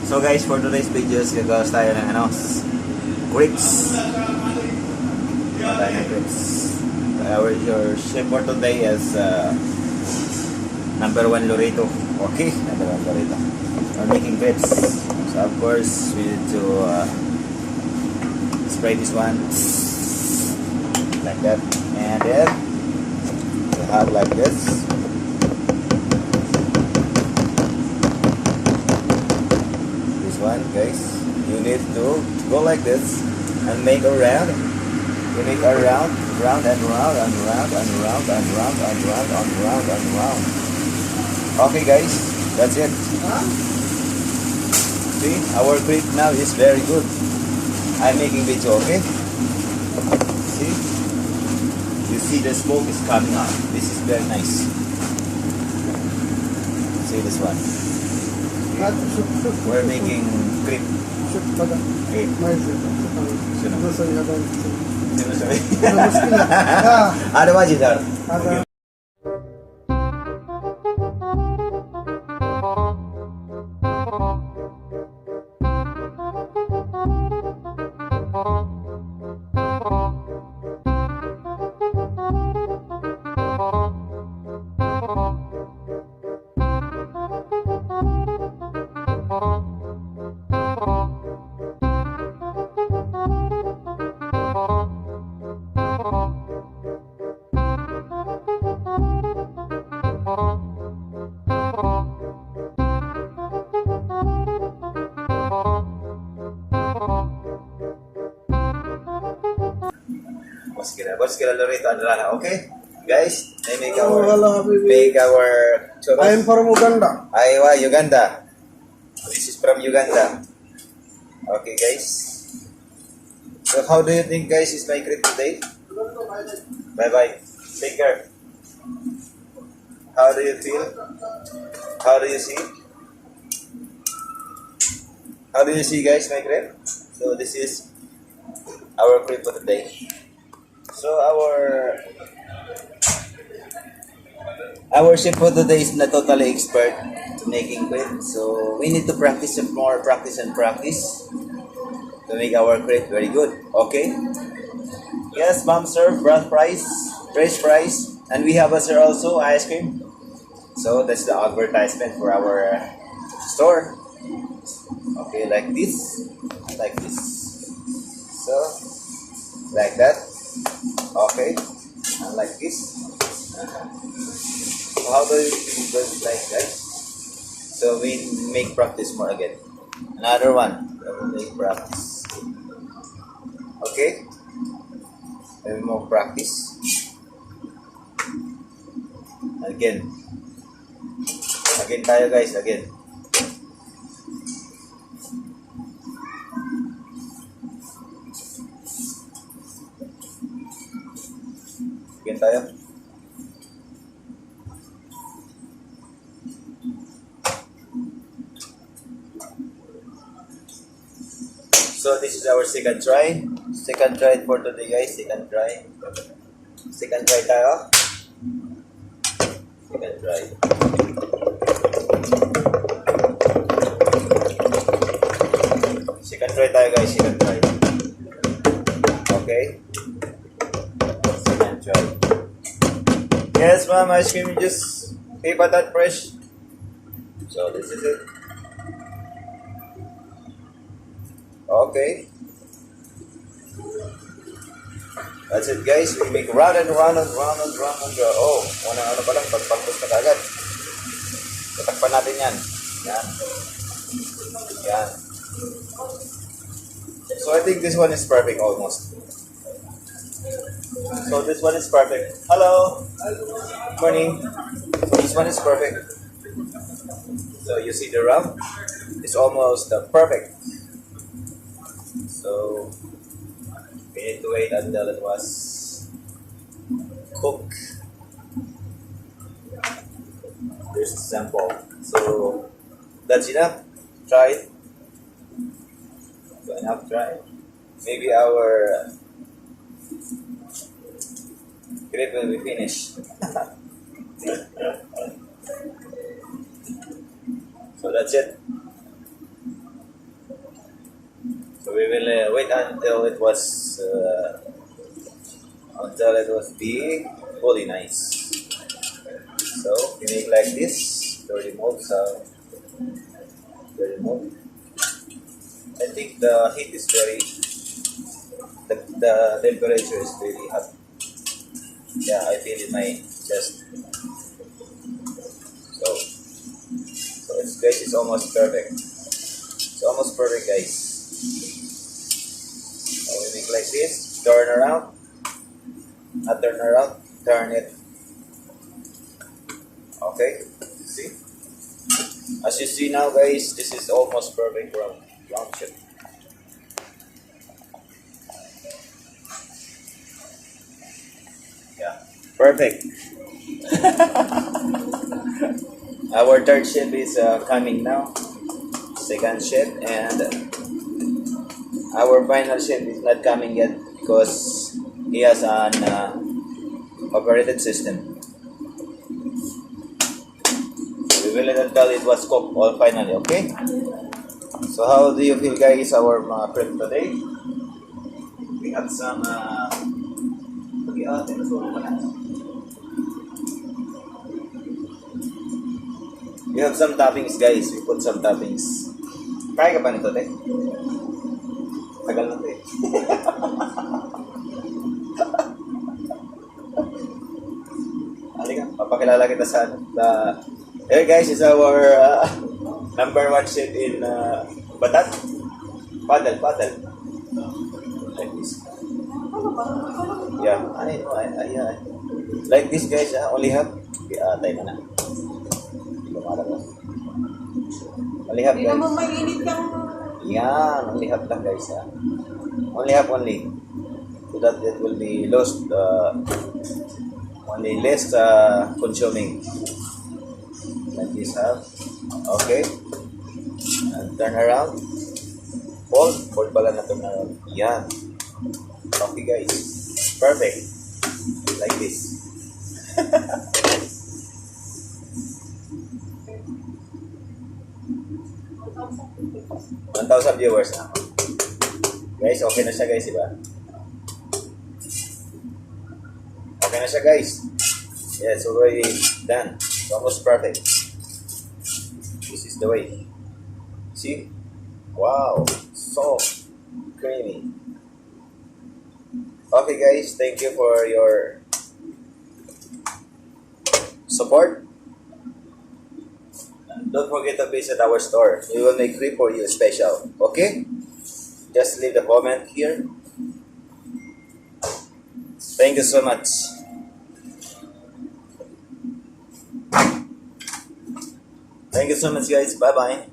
So guys, for today's videos, gagawas tayo ng grips. Tayo ng grips. Your shape for today is number 1 Loreto. Okay, number 1 Loreto. We're making grips. So of course, we need to spray this one like that, and then we have like this. One, guys, you need to go like this and make a round. You make a round and round and round and round and round and round and round and round. Okay, guys, that's it. See, our grip now is very good. I'm making video, okay? See, you see the smoke is coming out. This is very nice. See this one. We're making grip. Okay. Ada wajib dar. Bos kira Loreto Andrana, okay? Guys, I make our churros. I am from Uganda. Aywa, Uganda. This is from Uganda. Okay, guys. So how do you think, guys, is my grip today? Bye-bye. Take care. How do you feel? How do you see? How do you see, guys, my grip? So this is our grip for today. So our chef for today is not totally expert to making crepe. So we need to practice some more, practice to make our crepe very good. Okay? Yes, mom serve fresh fries, and we have a sir also ice cream. So that's the advertisement for our store. Okay, like this. So like that. Okay, and like this. So how do you do it like that? So we make practice more again. Another one. We make practice. Okay. Maybe more practice. Again. Again tayo, guys. Again. Again tayo. So this is our second try. Second try for today, guys. Second try. Second try tayo. Second try. Second try tayo, guys. Second try. Okay. Second try. Yes, ma'am. Ice cream juice. Keep that fresh. So this is it. Okay. That's it, guys. We make round and round and round and round and round. Oh, ano pa lang, pagpagpus na kagad. Tatakpan natin yan. Yan. Yan. So I think this one is perfect almost. So this one is perfect. Hello. Morning. So this one is perfect. So you see the round? It's almost perfect. So we need to wait until it was cooked. There's a sample. So that's enough. Try it. So enough. Try it. Maybe our crepe will be finished. So that's it. we will wait until it was be fully nice. So we make like this. The remote, the remote. I think the heat is the temperature is very hot. Yeah, I feel in my chest. So it's almost perfect. It's almost perfect, guys. So we make like this. Turn around. Not turn around. Turn it. Okay. See? As you see now, guys, this is almost perfect round shape. Yeah. Perfect. Our third shape is coming now. Second shape, and our final shape is not coming yet because he has an operated system. We will let until it was cooked all finally, okay? So how do you feel, guys, our prep today? We have some we have some toppings, guys. We put some toppings. Kaya ka pa nito, te? Tagal na to eh. Halika, papakilala kita sa ano. Here, guys, is our number one chef in Batat. Paddle. Like this. Yeah, yeah. Like this, guys, only have. Tayo na. Only have, Hindi guys. naman mainit yung... Yan, only have lang, guys. Only have. So that it will be lost, only less consuming. Like this, okay. And turn around. Fold pala na turn around. Yan. Okay, guys. Perfect. Like this. 1,000 viewers na. Guys, okay na siya, guys, diba? Okay na siya, guys. Yeah, it's already done. It's almost perfect. This is the way. See? Wow. So creamy. Okay, guys. Thank you for your support. Don't forget to visit our store. We will make free for you special. Okay? Just leave the comment here. Thank you so much. Thank you so much, guys. Bye-bye.